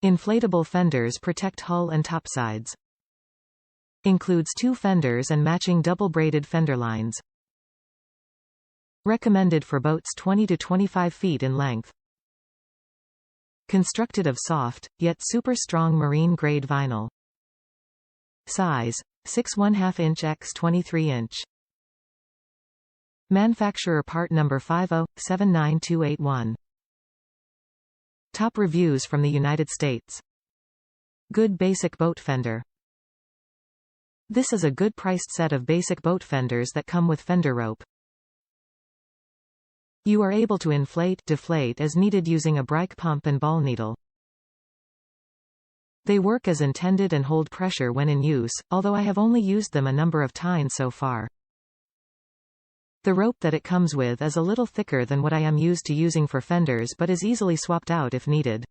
Inflatable fenders protect hull and topsides. Includes 2 fenders and matching double-braided fender lines. Recommended for boats 20 to 25 feet in length. Constructed of soft, yet super strong marine-grade vinyl. Size: 6½ inch x 23 inch. Manfacturer part number 5079281. Top reviews from the United States. Good basic boat fender. This is a good priced set of basic boat fenders that come with fender rope. You are able to inflate, deflate as needed using a brike pump and ball needle. They work as intended and hold pressure when in use, although I have only used them a number of times so far. The rope that it comes with is a little thicker than what I am used to using for fenders but is easily swapped out if needed.